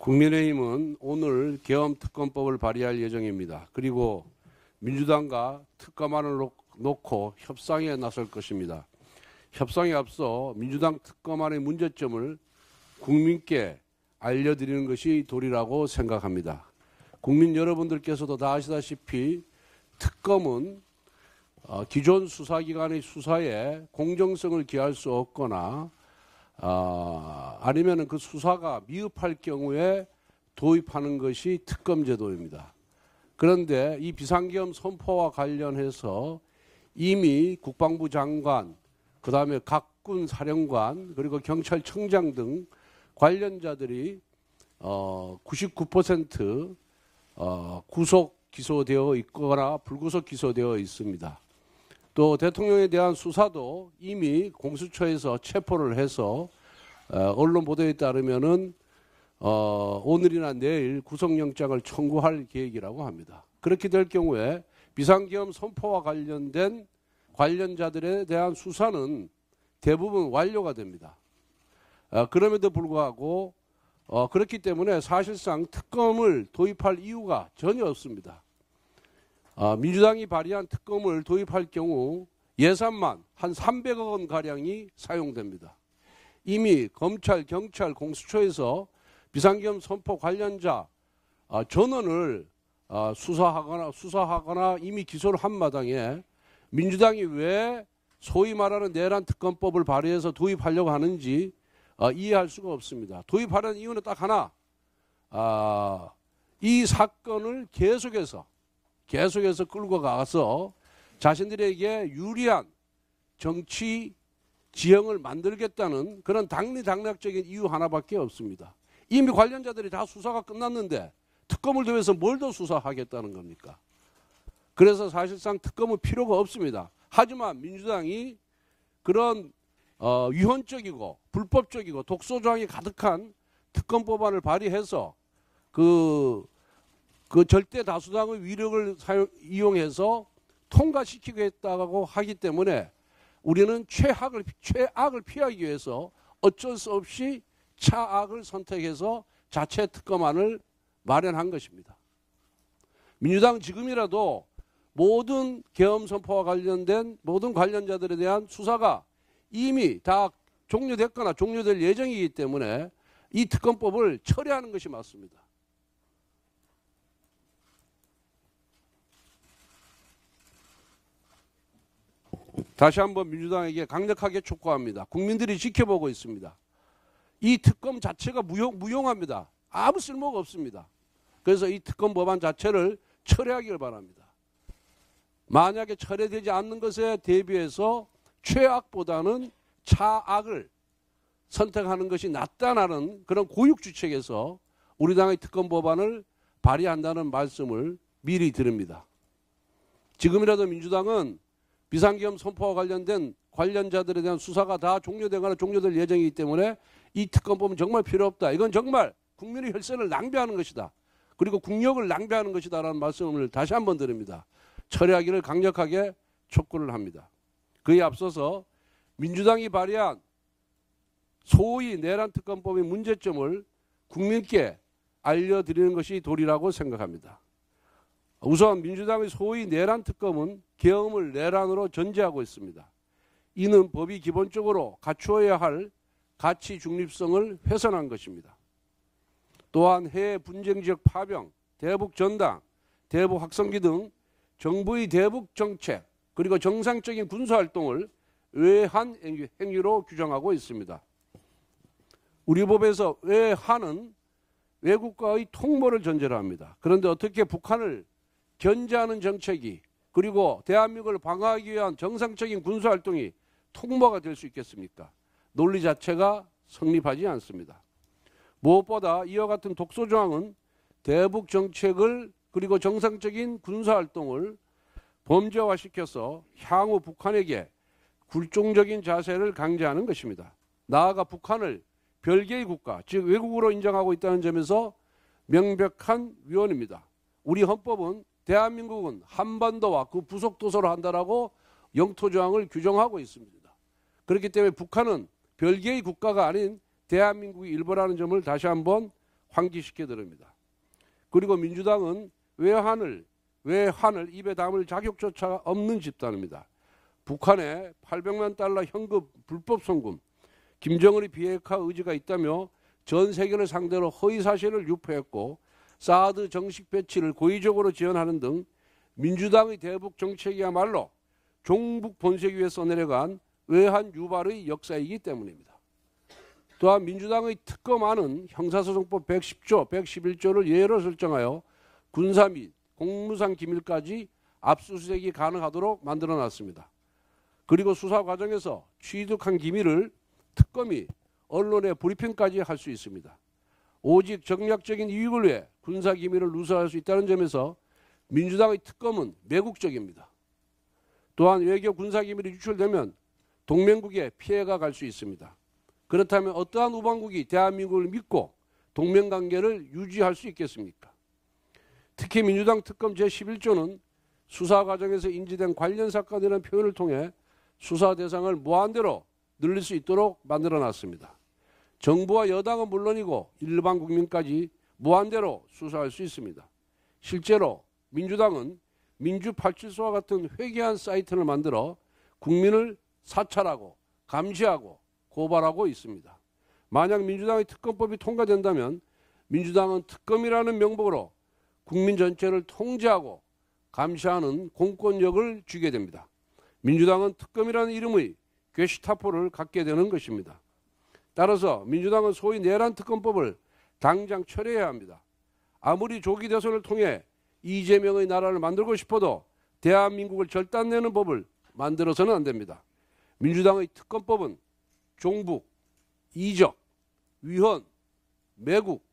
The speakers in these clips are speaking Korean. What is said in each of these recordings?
국민의힘은 오늘 계엄특검법을 발의할 예정입니다. 그리고 민주당과 특검안을 놓고 협상에 나설 것입니다. 협상에 앞서 민주당 특검안의 문제점을 국민께 알려드리는 것이 도리라고 생각합니다. 국민 여러분들께서도 다 아시다시피 특검은 기존 수사기관의 수사에 공정성을 기할 수 없거나 아니면 그 수사가 미흡할 경우에 도입하는 것이 특검제도입니다. 그런데 이 비상계엄 선포와 관련해서 이미 국방부 장관, 그 다음에 각군 사령관, 그리고 경찰청장 등 관련자들이 99% 구속 기소되어 있거나 불구속 기소되어 있습니다. 또 대통령에 대한 수사도 이미 공수처에서 체포를 해서 언론 보도에 따르면은 오늘이나 내일 구속영장을 청구할 계획이라고 합니다. 그렇게 될 경우에 비상계엄 선포와 관련된 관련자들에 대한 수사는 대부분 완료가 됩니다. 그럼에도 불구하고 그렇기 때문에 사실상 특검을 도입할 이유가 전혀 없습니다. 민주당이 발의한 특검을 도입할 경우 예산만 한 300억 원 가량이 사용됩니다. 이미 검찰, 경찰, 공수처에서 비상계엄 선포 관련자 전원을 수사하거나 이미 기소를 한 마당에 민주당이 왜 소위 말하는 내란 특검법을 발의해서 도입하려고 하는지 이해할 수가 없습니다. 도입하려는 이유는 딱 하나, 이 사건을 계속해서 끌고 가서 자신들에게 유리한 정치 지형을 만들겠다는 그런 당리당략적인 이유 하나밖에 없습니다. 이미 관련자들이 다 수사가 끝났는데 특검을 도해서 뭘 더 수사하겠다는 겁니까? 그래서 사실상 특검은 필요가 없습니다. 하지만 민주당이 그런 위헌적이고 불법적이고 독소조항이 가득한 특검법안을 발의해서 그 절대 다수당의 위력을 이용해서 통과시키겠다고 하기 때문에 우리는 최악을 피하기 위해서 어쩔 수 없이 차악을 선택해서 자체 특검안을 마련한 것입니다. 민주당 지금이라도 모든 계엄 선포와 관련된 모든 관련자들에 대한 수사가 이미 다 종료됐거나 종료될 예정이기 때문에 이 특검법을 철회하는 것이 맞습니다. 다시 한번 민주당에게 강력하게 촉구합니다. 국민들이 지켜보고 있습니다. 이 특검 자체가 무용합니다. 아무 쓸모가 없습니다. 그래서 이 특검 법안 자체를 철회하기를 바랍니다. 만약에 철회되지 않는 것에 대비해서 최악보다는 차악을 선택하는 것이 낫다는 그런 고육주책에서 우리 당의 특검 법안을 발의한다는 말씀을 미리 드립니다. 지금이라도 민주당은 비상계엄 선포와 관련된 관련자들에 대한 수사가 다 종료되거나 종료될 예정이기 때문에 이 특검법은 정말 필요 없다. 이건 정말 국민의 혈세를 낭비하는 것이다. 그리고 국력을 낭비하는 것이다 라는 말씀을 다시 한번 드립니다. 철회하기를 강력하게 촉구를 합니다. 그에 앞서서 민주당이 발의한 소위 내란 특검법의 문제점을 국민께 알려드리는 것이 도리라고 생각합니다. 우선 민주당의 소위 내란 특검은 계엄을 내란으로 전제하고 있습니다. 이는 법이 기본적으로 갖추어야 할 가치 중립성을 훼손한 것입니다. 또한 해외 분쟁 지역 파병, 대북 전당, 대북 확성기 등 정부의 대북 정책 그리고 정상적인 군사활동을 외환 행위로 규정하고 있습니다. 우리 법에서 외환은 외국과의 통모를 전제로 합니다. 그런데 어떻게 북한을 견제하는 정책이 그리고 대한민국을 방어하기 위한 정상적인 군사활동이 통모가 될 수 있겠습니까? 논리 자체가 성립하지 않습니다. 무엇보다 이와 같은 독소조항은 대북 정책을 그리고 정상적인 군사활동을 범죄화시켜서 향후 북한에게 굴종적인 자세를 강제하는 것입니다. 나아가 북한을 별개의 국가, 즉 외국으로 인정하고 있다는 점에서 명백한 위헌입니다. 우리 헌법은 대한민국은 한반도와 그 부속도서로 한다라고 영토조항을 규정하고 있습니다. 그렇기 때문에 북한은 별개의 국가가 아닌 대한민국의 일부라는 점을 다시 한번 환기시켜 드립니다. 그리고 민주당은 외환을 입에 담을 자격조차 없는 집단입니다. 북한에 800만 달러 현금 불법 송금, 김정은의 비핵화 의지가 있다며 전 세계를 상대로 허위 사실을 유포했고 사드 정식 배치를 고의적으로 지원하는 등 민주당의 대북 정책이야말로 종북 본색 위에 써내려간 외환 유발의 역사이기 때문입니다. 또한 민주당의 특검안은 형사소송법 110조, 111조를 예로 설정하여 군사 및 공무상 기밀까지 압수수색이 가능하도록 만들어놨습니다. 그리고 수사 과정에서 취득한 기밀을 특검이 언론에 브리핑까지 할 수 있습니다. 오직 정략적인 이익을 위해 군사 기밀을 누설할 수 있다는 점에서 민주당의 특검은 매국적입니다. 또한 외교 군사 기밀이 유출되면 동맹국에 피해가 갈 수 있습니다. 그렇다면 어떠한 우방국이 대한민국을 믿고 동맹관계를 유지할 수 있겠습니까? 특히 민주당 특검 제11조는 수사 과정에서 인지된 관련 사건이라는 표현을 통해 수사 대상을 무한대로 늘릴 수 있도록 만들어놨습니다. 정부와 여당은 물론이고 일반 국민까지 무한대로 수사할 수 있습니다. 실제로 민주당은 민주874와 같은 회개한 사이트를 만들어 국민을 사찰하고 감시하고 고발하고 있습니다. 만약 민주당의 특검법이 통과된다면 민주당은 특검이라는 명목으로 국민 전체를 통제하고 감시하는 공권력을 쥐게 됩니다. 민주당은 특검이라는 이름의 괴시타포를 갖게 되는 것입니다. 따라서 민주당은 소위 내란 특검법을 당장 철회해야 합니다. 아무리 조기 대선을 통해 이재명의 나라를 만들고 싶어도 대한민국을 절단내는 법을 만들어서는 안 됩니다. 민주당의 특검법은 종북, 이적, 위헌, 매국,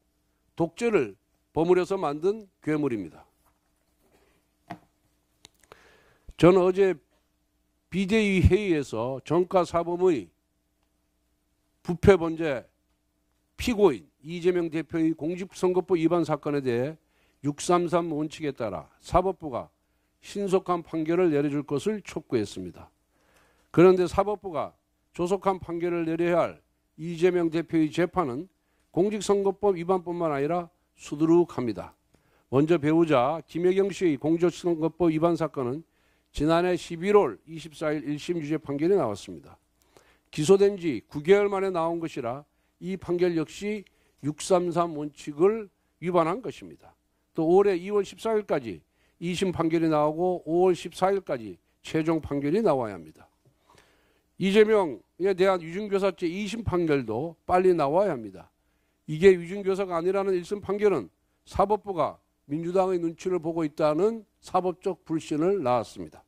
독재를 버무려서 만든 괴물입니다. 저는 어제 비대위 회의에서 정가사범의 부패 범죄 피고인 이재명 대표의 공직선거법 위반 사건에 대해 633 원칙에 따라 사법부가 신속한 판결을 내려줄 것을 촉구했습니다. 그런데 사법부가 조속한 판결을 내려야 할 이재명 대표의 재판은 공직선거법 위반뿐만 아니라 수두룩합니다. 먼저 배우자 김혜경 씨의 공직선거법 위반 사건은 지난해 11월 24일 1심 유죄 판결이 나왔습니다. 기소된 지 9개월 만에 나온 것이라 이 판결 역시 633 원칙을 위반한 것입니다. 또 올해 2월 14일까지 2심 판결이 나오고 5월 14일까지 최종 판결이 나와야 합니다. 이재명에 대한 위중교사죄 2심 판결도 빨리 나와야 합니다. 이게 위중교사가 아니라는 1심 판결은 사법부가 민주당의 눈치를 보고 있다는 사법적 불신을 낳았습니다.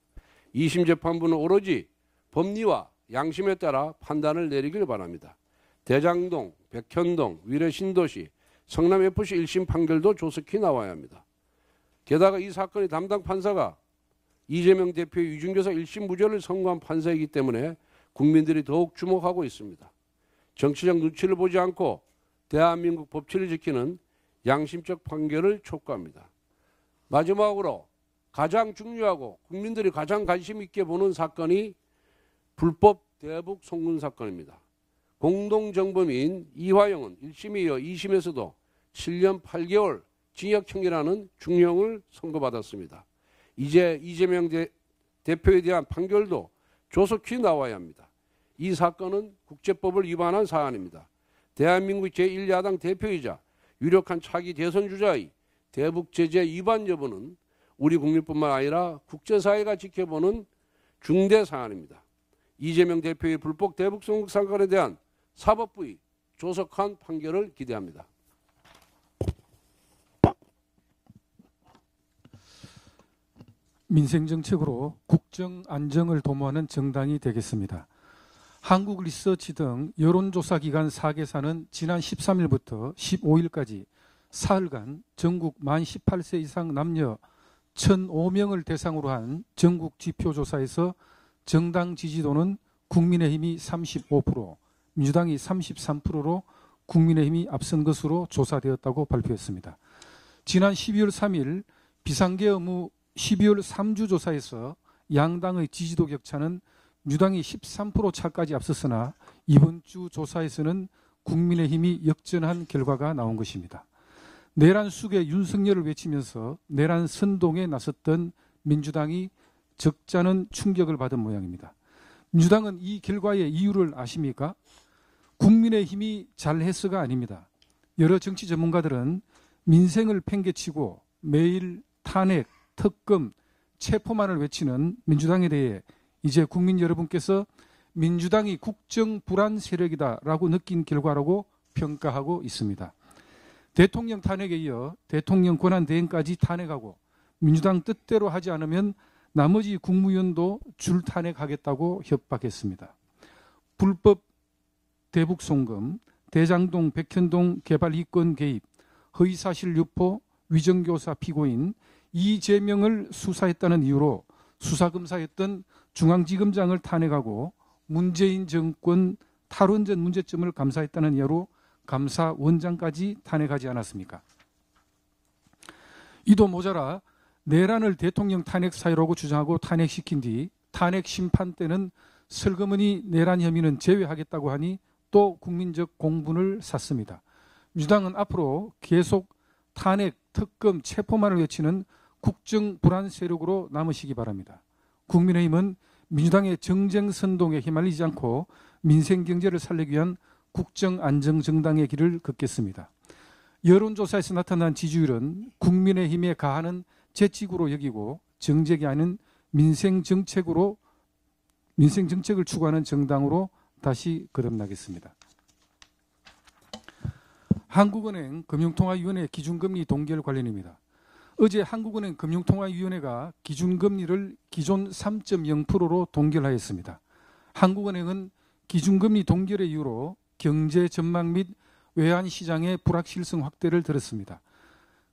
2심 재판부는 오로지 법리와 양심에 따라 판단을 내리길 바랍니다. 대장동, 백현동, 위례 신도시, 성남FC 1심 판결도 조속히 나와야 합니다. 게다가 이 사건의 담당 판사가 이재명 대표의 위중교사 1심 무죄를 선고한 판사이기 때문에 국민들이 더욱 주목하고 있습니다. 정치적 눈치를 보지 않고 대한민국 법치를 지키는 양심적 판결을 촉구합니다. 마지막으로 가장 중요하고 국민들이 가장 관심 있게 보는 사건이 불법 대북 송금 사건입니다. 공동정범인 이화영은 1심에 이어 2심에서도 7년 8개월 징역형이라는 중형을 선고받았습니다. 이제 이재명 대표에 대한 판결도 조속히 나와야 합니다. 이 사건은 국제법을 위반한 사안입니다. 대한민국 제1야당 대표이자 유력한 차기 대선 주자의 대북 제재 위반 여부는 우리 국민뿐만 아니라 국제사회가 지켜보는 중대 사안입니다. 이재명 대표의 불법 대북 송금 사건에 대한 사법부의 조속한 판결을 기대합니다. 민생정책으로 국정 안정을 도모하는 정당이 되겠습니다. 한국리서치 등 여론조사 기관 4개사는 지난 13일부터 15일까지 사흘간 전국 만 18세 이상 남녀 1,005명을 대상으로 한 전국 지표조사에서 정당 지지도는 국민의힘이 35%, 민주당이 33%로 국민의힘이 앞선 것으로 조사되었다고 발표했습니다. 지난 12월 3일 비상계 의무 12월 3주 조사에서 양당의 지지도 격차는 민주당이 13% 차까지 앞섰으나 이번 주 조사에서는 국민의힘이 역전한 결과가 나온 것입니다. 내란 숙의 윤석열을 외치면서 내란 선동에 나섰던 민주당이 적잖은 충격을 받은 모양입니다. 민주당은 이 결과의 이유를 아십니까? 국민의힘이 잘해서가 아닙니다. 여러 정치 전문가들은 민생을 팽개치고 매일 탄핵, 특검, 체포만을 외치는 민주당에 대해 이제 국민 여러분께서 민주당이 국정 불안 세력이다라고 느낀 결과라고 평가하고 있습니다. 대통령 탄핵에 이어 대통령 권한대행까지 탄핵하고 민주당 뜻대로 하지 않으면 나머지 국무위원도 줄 탄핵하겠다고 협박했습니다. 불법 대북 송금, 대장동, 백현동 개발 이권 개입, 허위사실 유포, 위정교사 피고인 이재명을 수사했다는 이유로 수사검사였던 중앙지검장을 탄핵하고 문재인 정권 탈원전 문제점을 감사했다는 이유로 감사원장까지 탄핵하지 않았습니까? 이도 모자라 내란을 대통령 탄핵 사유라고 주장하고 탄핵시킨 뒤 탄핵 심판 때는 슬그머니 내란 혐의는 제외하겠다고 하니 또 국민적 공분을 샀습니다. 민주당은 앞으로 계속 탄핵, 특검, 체포만을 외치는 국정 불안 세력으로 남으시기 바랍니다. 국민의힘은 민주당의 정쟁 선동에 휘말리지 않고 민생 경제를 살리기 위한 국정 안정 정당의 길을 걷겠습니다. 여론조사에서 나타난 지지율은 국민의힘에 가하는 재직으로 여기고 정책이 아닌 민생 정책을 추구하는 정당으로 다시 거듭나겠습니다. 한국은행 금융통화위원회 기준금리 동결 관련입니다. 어제 한국은행 금융통화위원회가 기준금리를 기존 3.0%로 동결하였습니다. 한국은행은 기준금리 동결의 이유로 경제 전망 및 외환시장의 불확실성 확대를 들었습니다.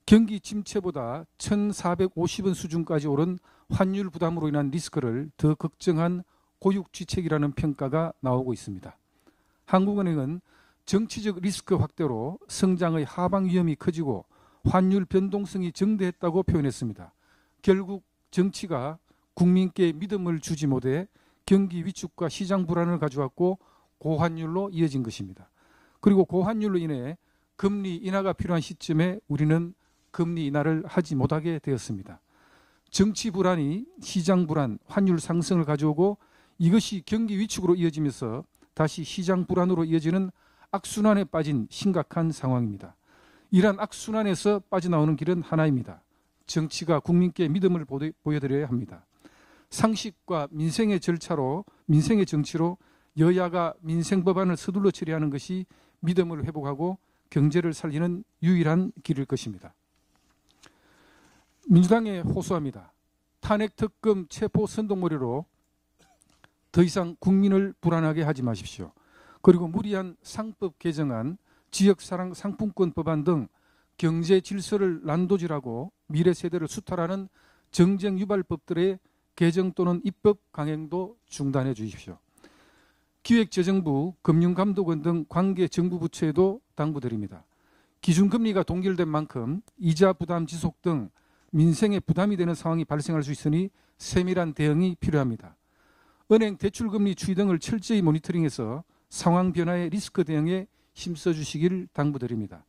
경기 침체보다 1,450원 수준까지 오른 환율 부담으로 인한 리스크를 더 걱정한 고육지책이라는 평가가 나오고 있습니다. 한국은행은 정치적 리스크 확대로 성장의 하방 위험이 커지고 환율 변동성이 증대했다고 표현했습니다. 결국 정치가 국민께 믿음을 주지 못해 경기 위축과 시장 불안을 가져왔고 고환율로 이어진 것입니다. 그리고 고환율로 인해 금리 인하가 필요한 시점에 우리는 금리 인하를 하지 못하게 되었습니다. 정치 불안이 시장 불안, 환율 상승을 가져오고 이것이 경기 위축으로 이어지면서 다시 시장 불안으로 이어지는 악순환에 빠진 심각한 상황입니다. 이러한 악순환에서 빠져나오는 길은 하나입니다. 정치가 국민께 믿음을 보여드려야 합니다. 상식과 민생의 정치로 여야가 민생 법안을 서둘러 처리하는 것이 믿음을 회복하고 경제를 살리는 유일한 길일 것입니다. 민주당에 호소합니다. 탄핵, 특검, 체포, 선동머리로 더 이상 국민을 불안하게 하지 마십시오. 그리고 무리한 상법 개정안, 지역사랑 상품권 법안 등 경제 질서를 난도질하고 미래 세대를 수탈하는 정쟁 유발법들의 개정 또는 입법 강행도 중단해 주십시오. 기획재정부, 금융감독원 등 관계 정부 부처에도 당부드립니다. 기준금리가 동결된 만큼 이자 부담 지속 등 민생에 부담이 되는 상황이 발생할 수 있으니 세밀한 대응이 필요합니다. 은행 대출금리 추이 등을 철저히 모니터링해서 상황 변화의 리스크 대응에 힘써 주시길 당부드립니다.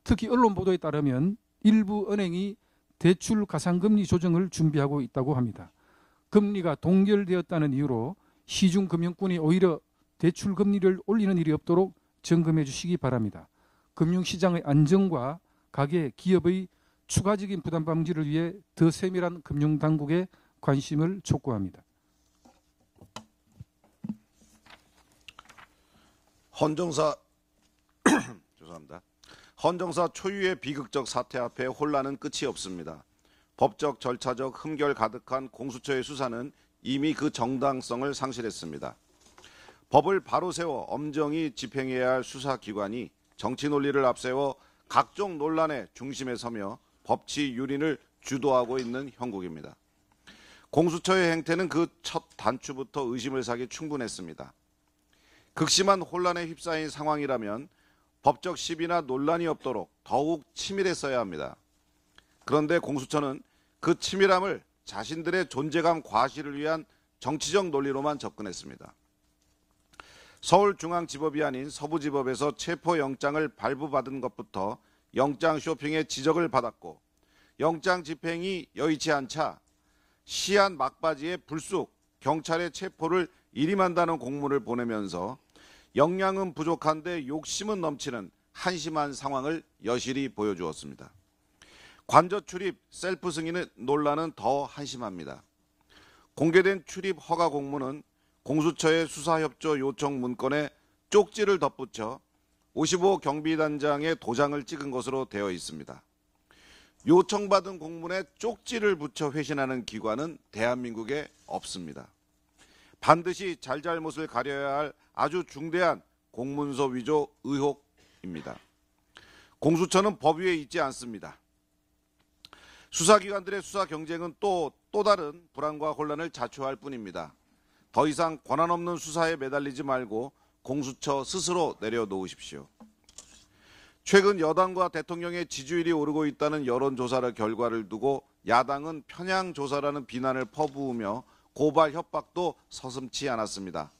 특히 언론 보도에 따르면 일부 은행이 대출 가상금리 조정을 준비하고 있다고 합니다. 금리가 동결되었다는 이유로 시중금융권이 오히려 대출금리를 올리는 일이 없도록 점검해 주시기 바랍니다. 금융시장의 안정과 가계, 기업의 추가적인 부담 방지를 위해 더 세밀한 금융당국의 관심을 촉구합니다. 헌정사 초유의 비극적 사태 앞에 혼란은 끝이 없습니다. 법적 절차적 흠결 가득한 공수처의 수사는 이미 그 정당성을 상실했습니다. 법을 바로 세워 엄정히 집행해야 할 수사기관이 정치 논리를 앞세워 각종 논란의 중심에 서며 법치 유린을 주도하고 있는 형국입니다. 공수처의 행태는 그 첫 단추부터 의심을 사기 충분했습니다. 극심한 혼란에 휩싸인 상황이라면 법적 시비나 논란이 없도록 더욱 치밀했어야 합니다. 그런데 공수처는 그 치밀함을 자신들의 존재감 과시를 위한 정치적 논리로만 접근했습니다. 서울중앙지법이 아닌 서부지법에서 체포영장을 발부받은 것부터 영장 쇼핑의 지적을 받았고 영장 집행이 여의치 않자 시한 막바지에 불쑥 경찰의 체포를 일임한다는 공문을 보내면서 역량은 부족한데 욕심은 넘치는 한심한 상황을 여실히 보여주었습니다. 관저 출입 셀프 승인의 논란은 더 한심합니다. 공개된 출입 허가 공문은 공수처의 수사협조 요청 문건에 쪽지를 덧붙여 55 경비단장의 도장을 찍은 것으로 되어 있습니다. 요청받은 공문에 쪽지를 붙여 회신하는 기관은 대한민국에 없습니다. 반드시 잘잘못을 가려야 할 아주 중대한 공문서 위조 의혹입니다. 공수처는 법 위에 있지 않습니다. 수사기관들의 수사 경쟁은 또 다른 불안과 혼란을 자초할 뿐입니다. 더 이상 권한 없는 수사에 매달리지 말고 공수처 스스로 내려놓으십시오. 최근 여당과 대통령의 지지율이 오르고 있다는 여론조사 결과를 두고 야당은 편향 조사라는 비난을 퍼부으며 고발 협박도 서슴지 않았습니다.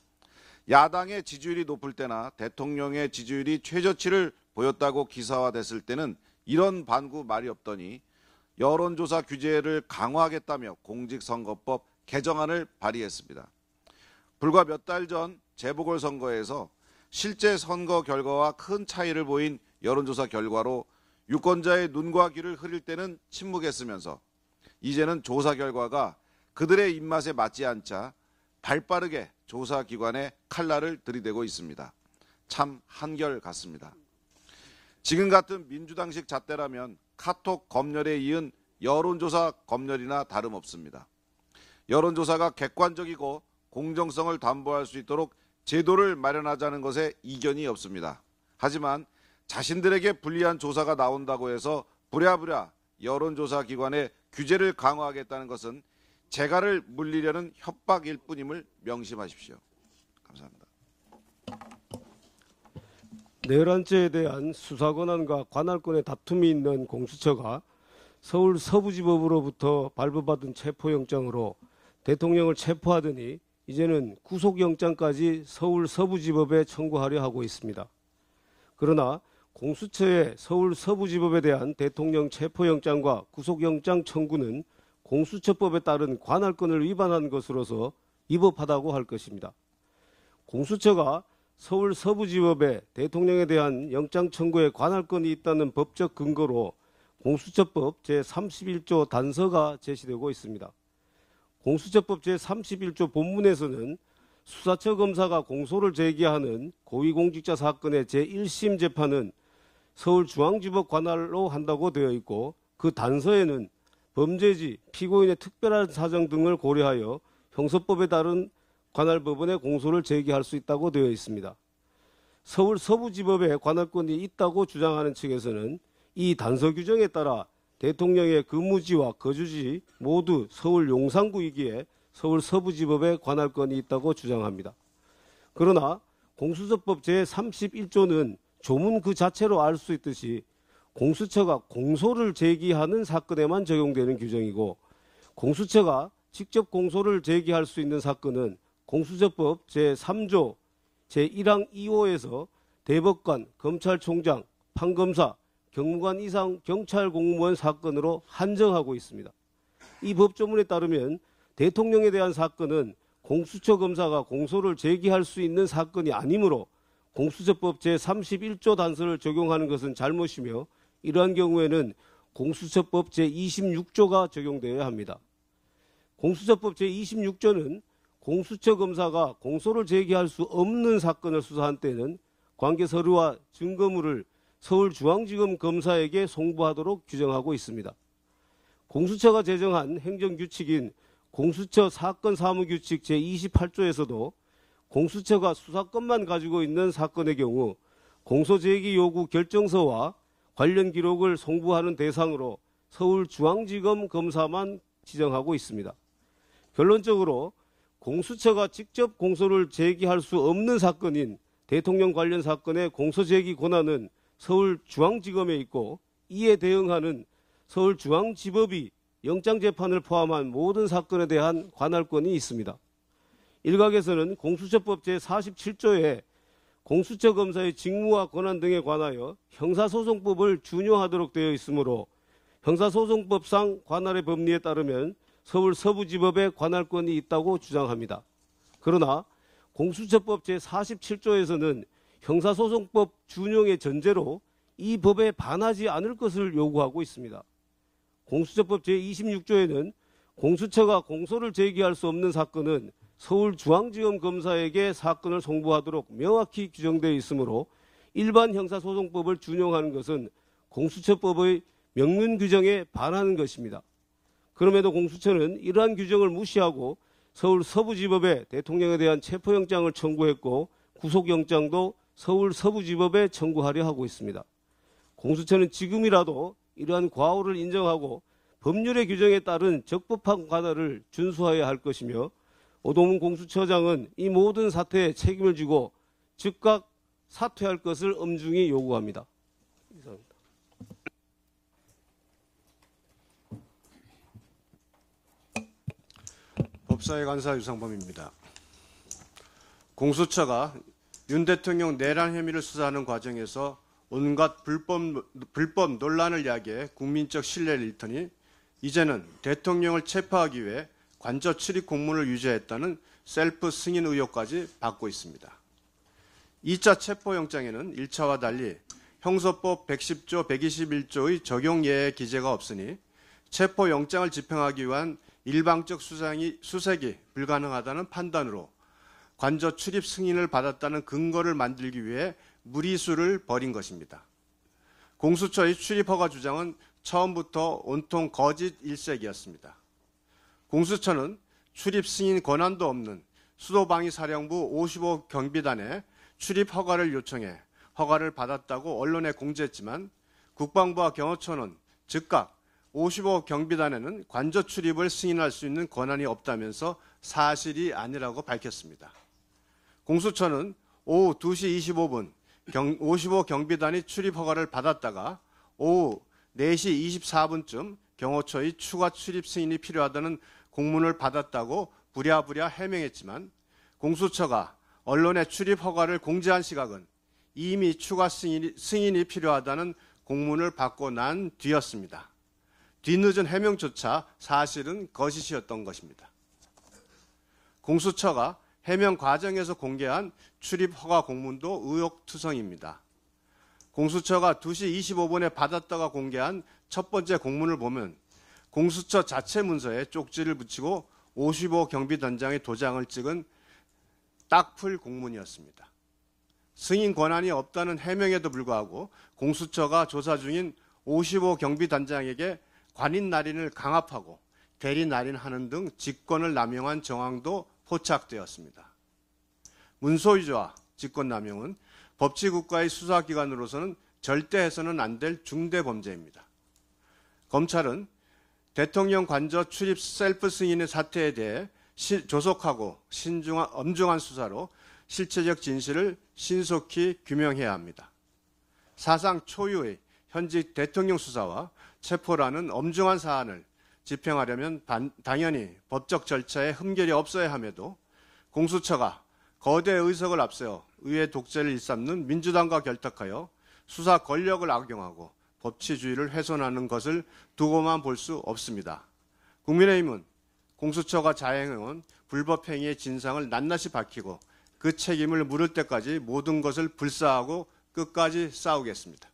야당의 지지율이 높을 때나 대통령의 지지율이 최저치를 보였다고 기사화됐을 때는 이런 반구 말이 없더니 여론조사 규제를 강화하겠다며 공직선거법 개정안을 발의했습니다. 불과 몇 달 전 재보궐선거에서 실제 선거 결과와 큰 차이를 보인 여론조사 결과로 유권자의 눈과 귀를 흐릴 때는 침묵했으면서 이제는 조사 결과가 그들의 입맛에 맞지 않자 발빠르게 조사기관에 칼날을 들이대고 있습니다. 참 한결같습니다. 지금 같은 민주당식 잣대라면 카톡 검열에 이은 여론조사 검열이나 다름없습니다. 여론조사가 객관적이고 공정성을 담보할 수 있도록 제도를 마련하자는 것에 이견이 없습니다. 하지만 자신들에게 불리한 조사가 나온다고 해서 부랴부랴 여론조사 기관의 규제를 강화하겠다는 것은 재갈을 물리려는 협박일 뿐임을 명심하십시오. 감사합니다. 내란죄에 대한 수사 권한과 관할권의 다툼이 있는 공수처가 서울 서부지법으로부터 발부받은 체포영장으로 대통령을 체포하더니 이제는 구속영장까지 서울 서부지법에 청구하려 하고 있습니다. 그러나 공수처의 서울 서부지법에 대한 대통령 체포영장과 구속영장 청구는 공수처법에 따른 관할권을 위반한 것으로서 위법하다고 할 것입니다. 공수처가 서울 서부지법에 대통령에 대한 영장 청구에 관할권이 있다는 법적 근거로 공수처법 제31조 단서가 제시되고 있습니다. 공수처법 제31조 본문에서는 수사처 검사가 공소를 제기하는 고위공직자 사건의 제1심 재판은 서울중앙지법 관할로 한다고 되어 있고 그 단서에는 범죄지, 피고인의 특별한 사정 등을 고려하여 형사법에 따른 관할법원에 공소를 제기할 수 있다고 되어 있습니다. 서울 서부지법에 관할권이 있다고 주장하는 측에서는 이 단서 규정에 따라 대통령의 근무지와 거주지 모두 서울 용산구이기에 서울 서부지법에 관할권이 있다고 주장합니다. 그러나 공수처법 제31조는 조문 그 자체로 알 수 있듯이 공수처가 공소를 제기하는 사건에만 적용되는 규정이고 공수처가 직접 공소를 제기할 수 있는 사건은 공수처법 제3조 제1항 2호에서 대법관, 검찰총장, 판검사, 경무관 이상 경찰 공무원 사건으로 한정하고 있습니다. 이 법조문에 따르면 대통령에 대한 사건은 공수처 검사가 공소를 제기할 수 있는 사건이 아니므로 공수처법 제31조 단서를 적용하는 것은 잘못이며 이러한 경우에는 공수처법 제26조가 적용되어야 합니다. 공수처법 제26조는 공수처 검사가 공소를 제기할 수 없는 사건을 수사한 때는 관계 서류와 증거물을 서울중앙지검 검사에게 송부하도록 규정하고 있습니다. 공수처가 제정한 행정규칙인 공수처 사건사무규칙 제28조에서도 공수처가 수사권만 가지고 있는 사건의 경우 공소제기 요구 결정서와 관련 기록을 송부하는 대상으로 서울중앙지검 검사만 지정하고 있습니다. 결론적으로 공수처가 직접 공소를 제기할 수 없는 사건인 대통령 관련 사건의 공소제기 권한은 서울중앙지검에 있고 이에 대응하는 서울중앙지법이 영장재판을 포함한 모든 사건에 대한 관할권이 있습니다. 일각에서는 공수처법 제47조에 공수처 검사의 직무와 권한 등에 관하여 형사소송법을 준용하도록 되어 있으므로 형사소송법상 관할의 법리에 따르면 서울 서부지법에 관할권이 있다고 주장합니다. 그러나 공수처법 제47조에서는 형사소송법 준용의 전제로 이 법에 반하지 않을 것을 요구하고 있습니다. 공수처법 제26조에는 공수처가 공소를 제기할 수 없는 사건은 서울중앙지검 검사에게 사건을 송부하도록 명확히 규정되어 있으므로 일반 형사소송법을 준용하는 것은 공수처법의 명문 규정에 반하는 것입니다. 그럼에도 공수처는 이러한 규정을 무시하고 서울 서부지법에 대통령에 대한 체포영장을 청구했고 구속영장도 서울 서부지법에 청구하려 하고 있습니다. 공수처는 지금이라도 이러한 과오를 인정하고 법률의 규정에 따른 적법한 관할을 준수해야 할 것이며 오동훈 공수처장은 이 모든 사태에 책임을 지고 즉각 사퇴할 것을 엄중히 요구합니다. 이상입니다. 법사위 간사 유상범입니다. 공수처가 윤 대통령 내란 혐의를 수사하는 과정에서 온갖 불법 논란을 야기해 국민적 신뢰를 잃더니 이제는 대통령을 체포하기 위해 관저 출입 공문을 유죄했다는 셀프 승인 의혹까지 받고 있습니다. 2차 체포영장에는 1차와 달리 형소법 110조 121조의 적용 예외 기재가 없으니 체포영장을 집행하기 위한 일방적 수색이 불가능하다는 판단으로 관저 출입 승인을 받았다는 근거를 만들기 위해 무리수를 벌인 것입니다. 공수처의 출입허가 주장은 처음부터 온통 거짓 일색이었습니다. 공수처는 출입 승인 권한도 없는 수도방위사령부 55 경비단에 출입 허가를 요청해 허가를 받았다고 언론에 공지했지만 국방부와 경호처는 즉각 55 경비단에는 관저 출입을 승인할 수 있는 권한이 없다면서 사실이 아니라고 밝혔습니다. 공수처는 오후 2시 25분 55 경비단이 출입 허가를 받았다가 오후 4시 24분쯤 경호처의 추가 출입 승인이 필요하다는 공문을 받았다고 부랴부랴 해명했지만 공수처가 언론에 출입 허가를 공지한 시각은 이미 추가 승인이 필요하다는 공문을 받고 난 뒤였습니다. 뒤늦은 해명조차 사실은 거짓이었던 것입니다. 공수처가 해명 과정에서 공개한 출입 허가 공문도 의혹투성입니다. 공수처가 2시 25분에 받았다가 공개한 첫 번째 공문을 보면 공수처 자체 문서에 쪽지를 붙이고 55 경비단장의 도장을 찍은 딱풀 공문이었습니다. 승인 권한이 없다는 해명에도 불구하고 공수처가 조사 중인 55 경비단장에게 관인 날인을 강압하고 대리 날인하는 등 직권을 남용한 정황도 포착되었습니다. 문서위조와 직권남용은 법치국가의 수사기관으로서는 절대 해서는 안 될 중대범죄입니다. 검찰은 대통령 관저 출입 셀프 승인의 사태에 대해 조속하고 엄중한 수사로 실체적 진실을 신속히 규명해야 합니다. 사상 초유의 현직 대통령 수사와 체포라는 엄중한 사안을 집행하려면 당연히 법적 절차에 흠결이 없어야 함에도 공수처가 거대 의석을 앞세워 의회 독재를 일삼는 민주당과 결탁하여 수사 권력을 악용하고 법치주의를 훼손하는 것을 두고만 볼 수 없습니다. 국민의힘은 공수처가 자행해온 불법행위의 진상을 낱낱이 밝히고 그 책임을 물을 때까지 모든 것을 불사하고 끝까지 싸우겠습니다.